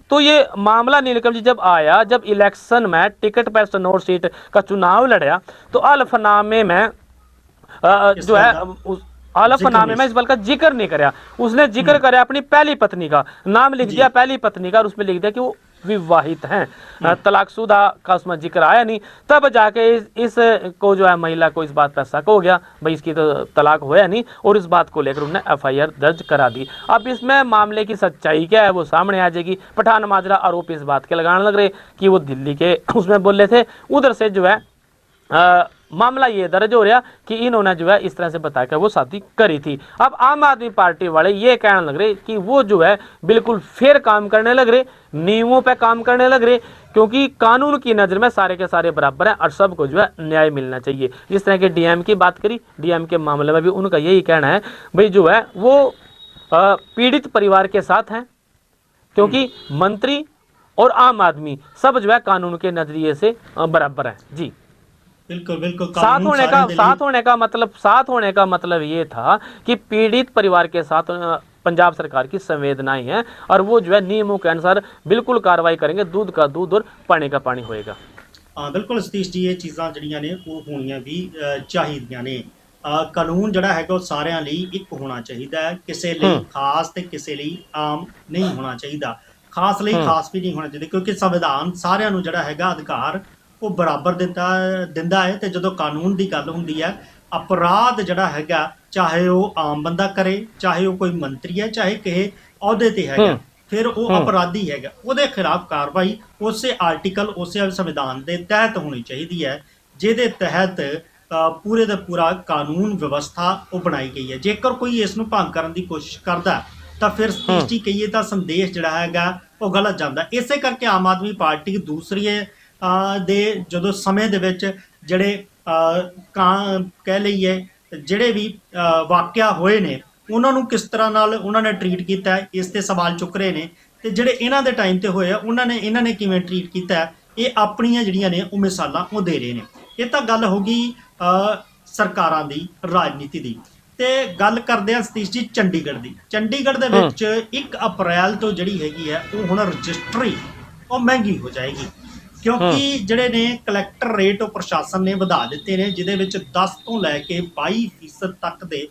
तो ये मामला नीलकमल जी जब आया, जब इलेक्शन में टिकट पर सनौर सीट का चुनाव लड़ा तो हलफनामे में जो है हलफनामे में इस बल का जिक्र नहीं कराया। उसने जिक्र कराया अपनी पहली पत्नी का, नाम लिख दिया पहली पत्नी का और उसमें लिख दिया कि वो विवाहित हैं। तलाकशुदा का उसमें जिक्र आया नहीं। तब जाके इस को जो है महिला को इस बात पर शक हो गया, भाई इसकी तो तलाक होया नहीं, और इस बात को लेकर उन्होंने एफआईआर दर्ज करा दी। अब इसमें मामले की सच्चाई क्या है वो सामने आ जाएगी। पठान माजरा आरोप इस बात के लगाने लग रहे कि वो दिल्ली के उसमें बोल रहे थे, उधर से जो है मामला ये दर्ज हो रहा कि इन्होंने जो है इस तरह से बताकर वो शादी करी थी। अब आम आदमी पार्टी वाले ये कहने लग रहे कि वो जो है बिल्कुल फेयर काम करने लग रहे, नियमों पे काम करने लग रहे, क्योंकि कानून की नज़र में सारे के सारे बराबर हैं और सबको जो है न्याय मिलना चाहिए। जिस तरह के डीएम की बात करी, डीएम के मामले में भी उनका यही कहना है भाई जो है वो पीड़ित परिवार के साथ हैं, क्योंकि मंत्री और आम आदमी सब जो है कानून के नजरिए से बराबर है। जी बिल्कुल बिल्कुल। साथ होने का मतलब ये था कि पीड़ित परिवार के साथ पंजाब सरकार की संवेदनाएं हैं और वो जो है नियमों के अनुसार बिल्कुल कार्रवाई करेंगे, दूध का दूध और पानी का पानी होएगा। बिल्कुल सतीश जी, ये चीज़ां ਜਿਹੜੀਆਂ ਨੇ ਉਹ ਹੋਣੀਆਂ ਵੀ ਚਾਹੀਦੀਆਂ ਨੇ। ਕਾਨੂੰਨ ਜਿਹੜਾ ਹੈਗਾ ਉਹ ਸਾਰਿਆਂ ਲਈ ਇੱਕ ਹੋਣਾ ਚਾਹੀਦਾ ਹੈ, ਕਿਸੇ ਲਈ ਖਾਸ ਤੇ ਕਿਸੇ ਲਈ ਆਮ ਨਹੀਂ ਹੋਣਾ ਚਾਹੀਦਾ। ਖਾਸ ਲਈ ਖਾਸ ਵੀ ਨਹੀਂ ਹੋਣਾ ਚਾਹੀਦਾ, ਕਿਉਂਕਿ ਸੰਵਿਧਾਨ ਸਾਰਿਆਂ ਨੂੰ ਜਿਹੜਾ ਹੈਗਾ ਅਧਿਕਾਰ ਉਹ ਬਰਾਬਰ ਦਿੰਦਾ ਹੈ। ਤੇ ਜਦੋਂ ਕਾਨੂੰਨ ਦੀ ਗੱਲ ਹੁੰਦੀ ਹੈ, ਅਪਰਾਧ ਜਿਹੜਾ ਹੈਗਾ ਚਾਹੇ ਉਹ ਆਮ ਬੰਦਾ ਕਰੇ, ਚਾਹੇ ਉਹ ਕੋਈ ਮੰਤਰੀ ਹੈ, ਚਾਹੇ ਕਿਸੇ ਅਹੁਦੇ ਤੇ ਹੈਗਾ, ਫਿਰ ਉਹ ਅਪਰਾਧੀ ਹੈਗਾ, ਉਹਦੇ ਖਿਲਾਫ ਕਾਰਵਾਈ ਉਸੇ ਆਰਟੀਕਲ ਉਸੇ ਸੰਵਿਧਾਨ ਦੇ ਤਹਿਤ ਹੋਣੀ ਚਾਹੀਦੀ ਹੈ, ਜਿਹਦੇ ਤਹਿਤ ਪੂਰੇ ਦਾ ਪੂਰਾ ਕਾਨੂੰਨ ਵਿਵਸਥਾ ਉਹ ਬਣਾਈ ਗਈ ਹੈ। ਜੇਕਰ ਕੋਈ ਇਸ ਨੂੰ ਭੰਗ ਕਰਨ ਦੀ ਕੋਸ਼ਿਸ਼ ਕਰਦਾ ਤਾਂ ਫਿਰ ਸਤੀਸ਼ ਜੀ ਕਹੀਏ ਤਾਂ ਸੰਦੇਸ਼ ਜਿਹੜਾ ਹੈਗਾ ਉਹ ਗਲਤ ਜਾਂਦਾ। ਇਸੇ ਕਰਕੇ ਆਮ ਆਦਮੀ ਪਾਰਟੀ ਦੂਸਰੀ ਦੇ ਜਦੋਂ ਸਮੇਂ ਦੇ ਵਿੱਚ ਜਿਹੜੇ ਕਹਿ ਲਈਏ ਜਿਹੜੇ ਵੀ ਵਾਕਿਆ ਹੋਏ ਨੇ ਉਹਨਾਂ ਨੂੰ ਕਿਸ ਤਰ੍ਹਾਂ ਨਾਲ ਉਹਨਾਂ ਨੇ ਟਰੀਟ ਕੀਤਾ, ਇਸ ਤੇ ਸਵਾਲ ਚੁੱਕ ਰਹੇ ਨੇ। ਤੇ ਜਿਹੜੇ ਇਹਨਾਂ ਦੇ ਟਾਈਮ ਤੇ ਹੋਏ ਆ ਇਹਨਾਂ ਨੇ ਕਿਵੇਂ ਟਰੀਟ ਕੀਤਾ, ਇਹ ਆਪਣੀਆਂ ਜਿਹੜੀਆਂ ਨੇ ਉਹ ਮਿਸਾਲਾਂ ਉਹ ਦੇ ਰਹੇ ਨੇ। ਇਹ ਤਾਂ ਗੱਲ ਹੋ ਗਈ ਸਰਕਾਰਾਂ ਦੀ ਰਾਜਨੀਤੀ ਦੀ। ਤੇ ਗੱਲ ਕਰਦੇ ਆ ਸਤੀਸ਼ ਜੀ ਚੰਡੀਗੜ੍ਹ ਦੀ। ਚੰਡੀਗੜ੍ਹ ਦੇ ਵਿੱਚ 1 ਅਪ੍ਰੈਲ ਤੋਂ ਜਿਹੜੀ ਹੈਗੀ ਹੈ ਉਹ ਹੁਣ ਰਜਿਸਟਰੀ ਉਹ ਮਹਿੰਗੀ ਹੋ ਜਾਏਗੀ, ਕਿਉਂਕਿ ਜਿਹੜੇ ਨੇ ਕਲੈਕਟਰ ਰੇਟ ਉਹ ਪ੍ਰਸ਼ਾਸਨ ਨੇ ਵਧਾ ਦਿੱਤੇ ਨੇ, ਜਿਹਦੇ ਵਿੱਚ 10 ਤੋਂ ਲੈ ਕੇ 22% ਤੱਕ ਦੇ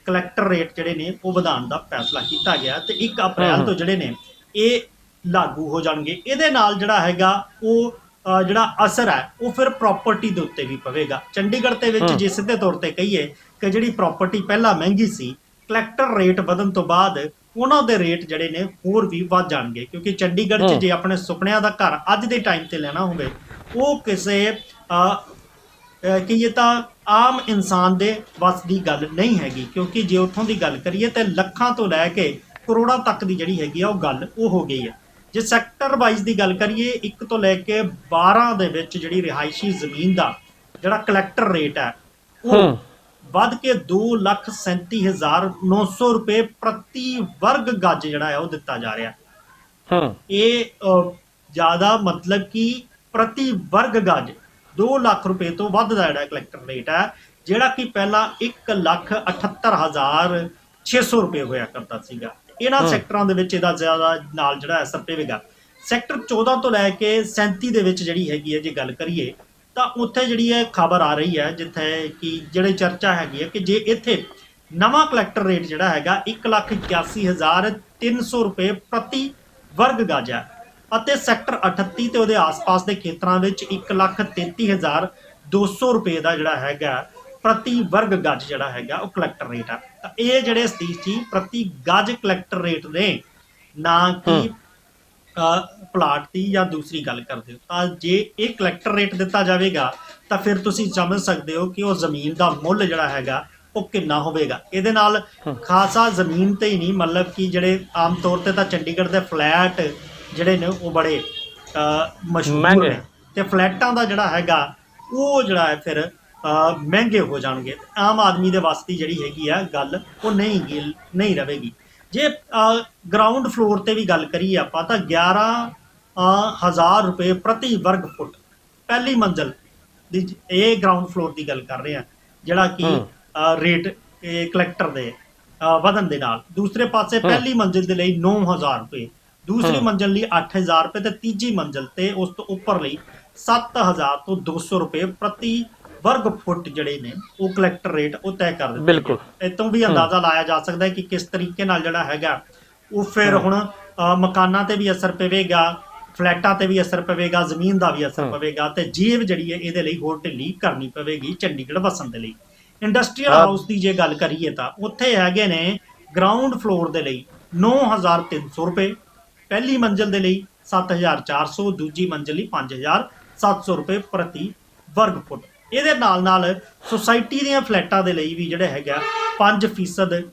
ਕਲੈਕਟਰ ਰੇਟ ਜਿਹੜੇ ਨੇ ਉਹ ਵਧਾਉਣ ਦਾ ਫੈਸਲਾ ਕੀਤਾ ਗਿਆ। ਤੇ 1 ਅਪ੍ਰੈਲ ਤੋਂ ਜਿਹੜੇ ਨੇ ਇਹ ਲਾਗੂ ਹੋ ਜਾਣਗੇ। ਇਹਦੇ ਨਾਲ ਜਿਹੜਾ ਹੈਗਾ ਉਹ ਜਿਹੜਾ ਅਸਰ ਹੈ ਉਹ ਫਿਰ ਪ੍ਰਾਪਰਟੀ ਦੇ ਉੱਤੇ ਵੀ ਪਵੇਗਾ। ਚੰਡੀਗੜ੍ਹ ਦੇ ਵਿੱਚ ਜੇ ਸਿੱਧੇ ਤੌਰ ਤੇ ਕਹੀਏ ਕਿ ਜਿਹੜੀ ਪ੍ਰਾਪਰਟੀ ਪਹਿਲਾਂ ਮਹਿੰਗੀ ਸੀ, ਕਲੈਕਟਰ ਰੇਟ ਵਧਣ ਤੋਂ ਬਾਅਦ ਉਹਨਾਂ ਦੇ ਰੇਟ ਜਿਹੜੇ ਨੇ ਹੋਰ ਵੀ ਵੱਧ ਜਾਣਗੇ, ਕਿਉਂਕਿ ਚੰਡੀਗੜ੍ਹ 'ਚ ਜੇ ਆਪਣੇ ਸੁਪਨਿਆਂ ਦਾ ਘਰ ਅੱਜ ਦੇ ਟਾਈਮ ਤੇ ਲੈਣਾ ਹੋਵੇ ਉਹ ਕਿਸੇ ਕਹੀਏ ਤਾਂ ਆਮ ਇਨਸਾਨ ਦੇ ਵੱਸ ਦੀ ਗੱਲ ਨਹੀਂ ਹੈਗੀ, ਕਿਉਂਕਿ ਜੇ ਉੱਥੋਂ ਦੀ ਗੱਲ ਕਰੀਏ ਤਾਂ ਲੱਖਾਂ ਤੋਂ ਲੈ ਕੇ ਕਰੋੜਾਂ ਤੱਕ ਦੀ ਜਿਹੜੀ ਹੈਗੀ ਆ ਉਹ ਗੱਲ ਉਹ ਹੋ ਗਈ ਹੈ। ਜੇ ਸੈਕਟਰ ਵਾਈਜ਼ ਦੀ ਗੱਲ ਕਰੀਏ 1 ਤੋਂ ਲੈ ਕੇ 12 ਦੇ ਵਿੱਚ ਜਿਹੜੀ ਰਿਹਾਇਸ਼ੀ ਜ਼ਮੀਨ ਦਾ ਜਿਹੜਾ ਕਲੈਕਟਰ ਰੇਟ ਹੈ ਉਹ ਵੱਧ ਕੇ 2,37,900 ਰੁਪਏ ਪ੍ਰਤੀ ਵਰਗ ਗੱਜ ਜਿਹੜਾ ਹੈ ਉਹ ਦਿੱਤਾ ਜਾ ਰਿਹਾ। ਇਹ ਜ਼ਿਆਦਾ ਮਤਲਬ ਕਿ ਪ੍ਰਤੀ ਵਰਗ ਗੱਜ 2 ਲੱਖ ਰੁਪਏ ਤੋਂ ਵੱਧ ਦਾ ਜਿਹੜਾ ਕਲੈਕਟਰ ਰੇਟ ਹੈ, ਜਿਹੜਾ ਕਿ ਪਹਿਲਾਂ 1,78,600 ਰੁਪਏ ਹੋਇਆ ਕਰਦਾ ਸੀਗਾ। ਇਹਨਾਂ ਸੈਕਟਰਾਂ ਦੇ ਵਿੱਚ ਇਹਦਾ ਜ਼ਿਆਦਾ ਨਾਲ ਜਿਹੜਾ ਅਸਰ ਪਵੇਗਾ। ਸੈਕਟਰ 14 ਤੋਂ ਲੈ ਕੇ 37 ਦੇ ਵਿੱਚ ਜਿਹੜੀ ਹੈਗੀ ਹੈ ਜੇ ਗੱਲ ਕਰੀਏ ਤਾਂ ਉੱਥੇ ਜਿਹੜੀ ਹੈ ਖਬਰ ਆ ਰਹੀ ਹੈ ਜਿੱਥੇ ਕਿ ਜਿਹੜੀ ਚਰਚਾ ਹੈਗੀ ਹੈ ਕਿ ਜੇ ਇੱਥੇ ਨਵਾਂ ਕਲੈਕਟਰ ਰੇਟ ਜਿਹੜਾ ਹੈਗਾ 1,81,300 ਰੁਪਏ ਪ੍ਰਤੀ ਵਰਗ ਗਜ ਹੈ ਅਤੇ ਸੈਕਟਰ 38 ਤੇ ਉਹਦੇ ਆਸ-ਪਾਸ ਦੇ ਖੇਤਰਾਂ ਵਿੱਚ 1,33,200 ਰੁਪਏ ਦਾ ਜਿਹੜਾ ਹੈਗਾ ਪ੍ਰਤੀ ਵਰਗ ਗਜ ਜਿਹੜਾ ਹੈਗਾ ਉਹ ਕਲੈਕਟਰ ਰੇਟ ਆ। ਤਾਂ ਇਹ ਜਿਹੜੇ ਸਤੀਸ਼ ਜੀ ਪ੍ਰਤੀ ਗਜ ਕਲੈਕਟਰ ਰੇਟ ਨੇ, ਨਾ ਕਿ ਪਲਾਟ ਦੀ ਜਾਂ ਦੂਸਰੀ ਗੱਲ ਕਰਦੇ ਹੋ। ਤਾਂ ਜੇ ਇਹ ਕਲੈਕਟਰ ਰੇਟ ਦਿੱਤਾ ਜਾਵੇਗਾ ਤਾਂ ਫਿਰ ਤੁਸੀਂ ਸਮਝ ਸਕਦੇ ਹੋ ਕਿ ਉਹ ਜ਼ਮੀਨ ਦਾ ਮੁੱਲ ਜਿਹੜਾ ਹੈਗਾ ਉਹ ਕਿੰਨਾ ਹੋਵੇਗਾ। ਇਹਦੇ ਨਾਲ ਖਾਸਾ ਜ਼ਮੀਨ ਤੇ ਹੀ ਨਹੀਂ, ਮਤਲਬ ਕਿ ਜਿਹੜੇ ਆਮ ਤੌਰ ਤੇ ਤਾਂ ਚੰਡੀਗੜ੍ਹ ਦੇ ਫਲੈਟ ਜਿਹੜੇ ਨੇ ਉਹ ਬੜੇ ਮਸ਼ਹੂਰ ਨੇ ਤੇ ਫਲੈਟਾਂ ਦਾ ਜਿਹੜਾ ਹੈਗਾ ਉਹ ਜਿਹੜਾ ਹੈ ਫਿਰ ਮਹਿੰਗੇ ਹੋ ਜਾਣਗੇ। ਆਮ ਆਦਮੀ ਦੇ ਵੱਸ ਦੀ ਜਿਹੜੀ ਹੈਗੀ ਆ ਗੱਲ ਉਹ ਨਹੀਂ ਰਹੇਗੀ। ਜੇ ਗਰਾਊਂਡ ਫਲੋਰ ਤੇ ਵੀ ਗੱਲ ਕਰੀਏ ਆਪਾਂ ਤਾਂ 11,000 ਰੁਪਏ ਪ੍ਰਤੀ ਵਰਗ ਫੁੱਟ ਪਹਿਲੀ ਮੰਜ਼ਲ ਦੀ, ਇਹ ਗਰਾਊਂਡ ਫਲੋਰ ਦੀ ਗੱਲ ਕਰ ਰਹੇ ਆ ਜਿਹੜਾ ਕਿ ਰੇਟ ਕਲੈਕਟਰ ਦੇ ਵਧਣ ਦੇ ਨਾਲ। ਦੂਸਰੇ ਪਾਸੇ ਪਹਿਲੀ ਮੰਜ਼ਿਲ ਦੇ ਲਈ 9,000 ਰੁਪਏ, ਦੂਸਰੀ ਮੰਜ਼ਿਲ ਲਈ 8,000 ਰੁਪਏ ਤੇ ਤੀਜੀ ਮੰਜ਼ਿਲ ਤੇ ਉਸ ਤੋਂ ਉੱਪਰ ਲਈ 7,000 ਤੋਂ 200 ਰੁਪਏ ਪ੍ਰਤੀ ਵਰਗ ਫੁੱਟ ਜਿਹੜੇ ਨੇ ਉਹ ਕਲੈਕਟਰ ਰੇਟ ਉਹ ਤੈਅ ਕਰ ਦਿੱਤੇ। ਬਿਲਕੁਲ ਇਹ ਤੋਂ ਵੀ ਅੰਦਾਜ਼ਾ ਲਾਇਆ ਜਾ ਸਕਦਾ ਹੈ ਕਿ ਕਿਸ ਤਰੀਕੇ ਨਾਲ ਜਿਹੜਾ ਹੈਗਾ ਉਹ ਫਿਰ ਹੁਣ ਮਕਾਨਾਂ ਤੇ ਵੀ ਅਸਰ ਪਵੇਗਾ, ਫਲੈਟਾਂ ਤੇ ਵੀ ਅਸਰ ਪਵੇਗਾ, ਜ਼ਮੀਨ ਦਾ ਵੀ ਅਸਰ ਪਵੇਗਾ ਤੇ ਜੇਬ ਜਿਹੜੀ ਹੈ ਇਹਦੇ ਲਈ ਹੋਰ ਢਿੱਲੀ ਕਰਨੀ ਪਵੇਗੀ ਚੰਡੀਗੜ੍ਹ ਵਸਣ ਦੇ ਲਈ। ਇੰਡਸਟਰੀਅਲ ਹਾਊਸ ਦੀ ਜੇ ਗੱਲ ਕਰੀਏ ਤਾਂ ਉੱਥੇ ਹੈਗੇ ਨੇ ਗਰਾਊਂਡ ਫਲੋਰ ਦੇ ਲਈ 9,300 ਰੁਪਏ, ਪਹਿਲੀ ਮੰਜ਼ਿਲ ਦੇ ਲਈ 7,400, ਦੂਜੀ ਮੰਜ਼ਿਲ ਲਈ 5,700 ਰੁਪਏ ਪ੍ਰਤੀ ਵਰਗ ਫੁੱਟ। ਇਹਦੇ ਨਾਲ ਸੁਸਾਇਟੀ ਦੀਆਂ ਫਲੈਟਾਂ ਦੇ ਲਈ ਵੀ ਜਿਹੜਾ ਹੈਗਾ 5%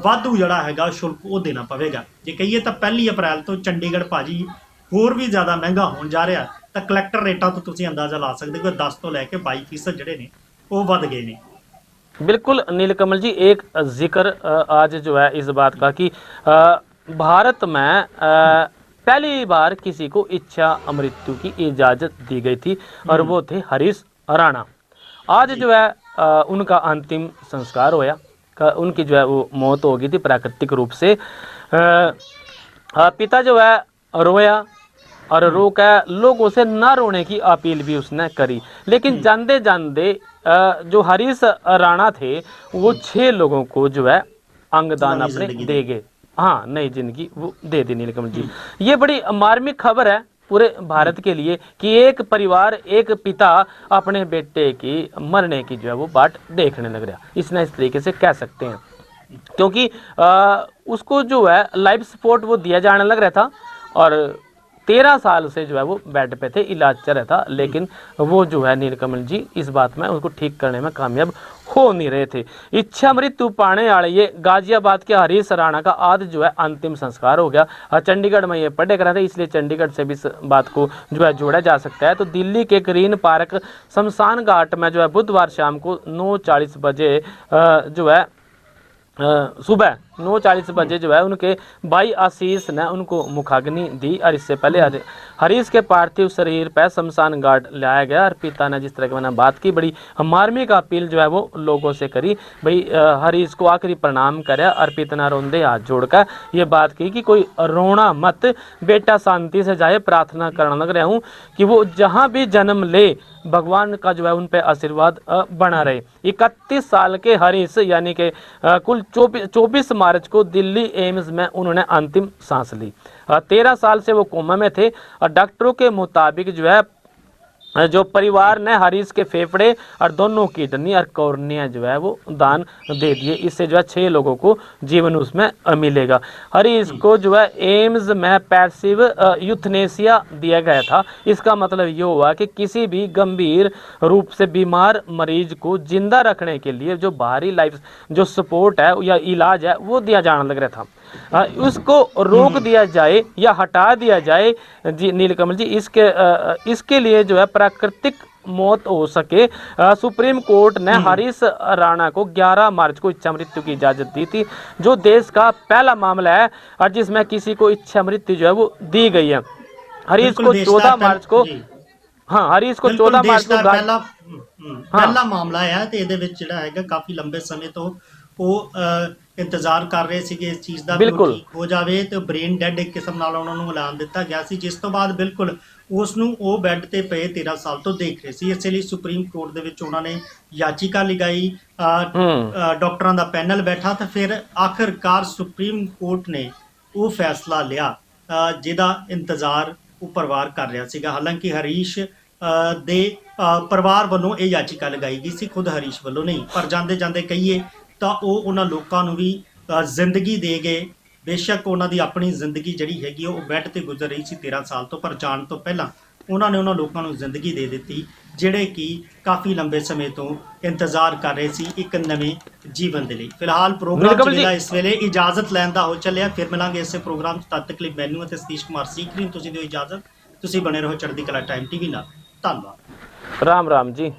ਵਾਧੂ ਜਿਹੜਾ ਹੈਗਾ ਸ਼ੁਲਕ ਉਹ ਦੇਣਾ ਪਵੇਗਾ। ਜੇ ਕਹੀਏ ਤਾਂ 1 ਅਪ੍ਰੈਲ ਤੋਂ ਚੰਡੀਗੜ੍ਹ ਭਾਜੀ ਹੋਰ ਵੀ ਜ਼ਿਆਦਾ ਮਹਿੰਗਾ ਹੋਣ ਜਾ ਰਿਹਾ, ਤਾਂ ਕਲੈਕਟਰ ਰੇਟਾਂ ਤੋਂ ਤੁਸੀਂ ਅੰਦਾਜ਼ਾ ਲਾ ਸਕਦੇ ਹੋ 10 ਤੋਂ ਲੈ ਕੇ 22% ਜਿਹੜੇ ਨੇ वो बढ़ गए ने। बिल्कुल नीलकमल जी, एक जिक्र आज जो है इस बात का कि भारत में पहली बार किसी को इच्छा मृत्यु की इजाज़त दी गई थी और वो थे हरीश राणा। आज जो है उनका अंतिम संस्कार होया, उनकी जो है वो मौत हो गई थी प्राकृतिक रूप से। पिता जो है रोया और रो के लोगों से ना रोने की अपील भी उसने करी, लेकिन जानते जानते जो हरीश राणा थे वो 6 लोगों को जो है अंगदान अपने दे गए। हाँ, नई जिंदगी वो दे दी नीलकमल जी। ये बड़ी मार्मिक खबर है पूरे भारत के लिए कि एक परिवार, एक पिता अपने बेटे की मरने की जो है वो बाट देखने लग रहा, इसने इस तरीके से कह सकते हैं, क्योंकि उसको जो है लाइफ सपोर्ट वो दिया जाने लग रहा था और 13 साल से जो है वो बेड पे थे, इलाज चल रहा था, लेकिन वो जो है नीलकमल जी इस बात में उसको ठीक करने में कामयाब हो नहीं रहे थे। इच्छा मृत्यु पाने वाले ये गाजियाबाद के हरीश राणा का आज जो है अंतिम संस्कार हो गया। चंडीगढ़ में ये पढ़े कर थे, इसलिए चंडीगढ़ से भी इस बात को जो है जोड़ा जा सकता है। तो दिल्ली के ग्रीन पार्क शमशान घाट में जो है बुधवार शाम को 9:40 बजे जो है सुबह 9:40 बजे जो है उनके भाई आशीष ने उनको मुखाग्नि दी और इससे पहले हरीश के पार्थिव शरीर पर शमशान घाट लाया गया। और पिता ने जिस तरह की मैंने बात की, बड़ी मार्मिक अपील जो है वो लोगों से करी, भाई हरीश को आखिरी प्रणाम करे और पिता रोंदे हाथ जोड़कर ये बात की कि कोई रोना मत, बेटा शांति से जाए, प्रार्थना करना लग रहा हूँ कि वो जहाँ भी जन्म ले भगवान का जो है उन पे आशीर्वाद बना रहे। 31 साल के हरीश यानी कि कुल 24 मार्च को दिल्ली एम्स में उन्होंने अंतिम सांस ली। 13 साल से वो कोमा में थे और डॉक्टरों के मुताबिक जो है जो परिवार ने हरीश के फेफड़े और दोनों किडनी और कॉर्निया जो है वो दान दे दिए। इससे जो है 6 लोगों को जीवन उसमें मिलेगा। हरीश को जो है एम्स में पैसिव यूथनेसिया दिया गया था। इसका मतलब ये हुआ कि किसी भी गंभीर रूप से बीमार मरीज को जिंदा रखने के लिए जो बाहरी लाइफ जो सपोर्ट है या इलाज है वो दिया जाने लग रहा था। उसको रोक दिया जाए या हटा दिया जाए जी नीलकमल जी, इसके लिए जो है प्राकृतिक मौत हो सके। सुप्रीम कोर्ट ने हरीश राणा को 11 मार्च को इच्छा मृत्यु की इजाजत दी थी, जो देश का पहला मामला है और जिसमें किसी को इच्छा मृत्यु जो है वो दी गई है। हरीश को 14 मार्च को हरीश को 14 मार्च को ਪਹਿਲਾ ਮਾਮਲਾ ਹੈ ਤੇ ਇਹਦੇ ਵਿੱਚ ਜਿਹੜਾ ਹੈਗਾ ਕਾਫੀ ਲੰਬੇ ਸਮੇਂ ਤੋਂ ਉਹ ਇੰਤਜ਼ਾਰ ਕਰ ਰਹੇ ਸੀਗੇ ਇਸ ਚੀਜ਼ ਦਾ ਕਿ ਉਹ ਠੀਕ ਹੋ ਜਾਵੇ ਤੇ ਬ੍ਰੇਨ ਡੈਡ ਇੱਕ ਕਿਸਮ ਨਾਲ ਉਹਨਾਂ ਨੂੰ ਐਲਾਨ ਦਿੱਤਾ ਗਿਆ ਸੀ, ਜਿਸ ਤੋਂ ਬਾਅਦ ਬਿਲਕੁਲ ਉਸ ਨੂੰ ਉਹ ਬੈੱਡ ਤੇ ਪਏ 13 ਸਾਲ ਤੋਂ ਦੇਖ ਰਹੇ ਸੀ। ਇਸੇ ਲਈ ਸੁਪਰੀਮ ਕੋਰਟ ਦੇ ਵਿੱਚ ਉਹਨਾਂ ਨੇ ਯਾਚੀਕਾ ਲਗਾਈ, ਡਾਕਟਰਾਂ ਦਾ ਪੈਨਲ ਬੈਠਾ ਤੇ ਫਿਰ ਆਖਿਰਕਾਰ ਸੁਪਰੀਮ ਕੋਰਟ ਨੇ ਉਹ ਫੈਸਲਾ ਲਿਆ ਜਿਹਦਾ ਇੰਤਜ਼ਾਰ ਉਹ ਪਰਿਵਾਰ ਕਰ ਰਿਹਾ ਸੀਗਾ। ਹਾਲਾਂਕਿ ਹਰੀਸ਼ ਦੇ ਪਰਿਵਾਰ ਵੱਲੋਂ ਇਹ ਯਾਚੀਕਾ ਲਗਾਈ ਗਈ ਸੀ, ਖੁਦ ਹਰੀਸ਼ ਵੱਲੋਂ ਨਹੀਂ, ਪਰ ਜਾਂਦੇ ਜਾਂਦੇ ਕਹੀਏ ਤਾਂ ਉਹ ਉਹਨਾਂ ਲੋਕਾਂ ਨੂੰ ਵੀ ਜ਼ਿੰਦਗੀ ਦੇ ਗਏ। ਬੇਸ਼ੱਕ ਉਹਨਾਂ ਦੀ ਆਪਣੀ ਜ਼ਿੰਦਗੀ ਜਿਹੜੀ ਹੈਗੀ ਉਹ ਬੈੱਡ ਤੇ ਗੁਜ਼ਰ ਰਹੀ ਸੀ 13 ਸਾਲ ਤੋਂ, ਪਰ ਜਾਣ ਤੋਂ ਪਹਿਲਾਂ ਉਹਨਾਂ ਨੇ ਉਹਨਾਂ ਲੋਕਾਂ ਨੂੰ ਜ਼ਿੰਦਗੀ ਦੇ ਦਿੱਤੀ ਜਿਹੜੇ ਕਿ ਕਾਫੀ ਲੰਬੇ ਸਮੇਂ ਤੋਂ ਇੰਤਜ਼ਾਰ ਕਰ ਰਹੇ ਸੀ ਇੱਕ ਨਵੇਂ ਜੀਵਨ ਦੇ ਲਈ। ਫਿਲਹਾਲ ਪ੍ਰੋਗਰਾਮ ਜਿਹੜਾ ਇਸ ਵੇਲੇ ਇਜਾਜ਼ਤ ਲੈਣ ਦਾ ਹੋ ਚੱਲਿਆ, ਫਿਰ ਮਿਲਾਂਗੇ ਇਸੇ ਪ੍ਰੋਗਰਾਮ 'ਚ। ਤਦ ਤੱਕ ਲਈ ਮੈਨੂੰ ਅਤੇ ਸਤੀਸ਼ ਕੁਮਾਰ ਸੀਕਰੀ ਨੂੰ ਤੁਸੀਂ ਦਿਓ ਇਜਾਜ਼ਤ। ਤੁਸੀਂ ਬਣੇ ਰਹੋ ਚੜ੍ਹਦੀ ਕਲਾ ਟਾਈਮ TV ਨਾਲ। ਧੰਨਵਾਦ। राम राम जी।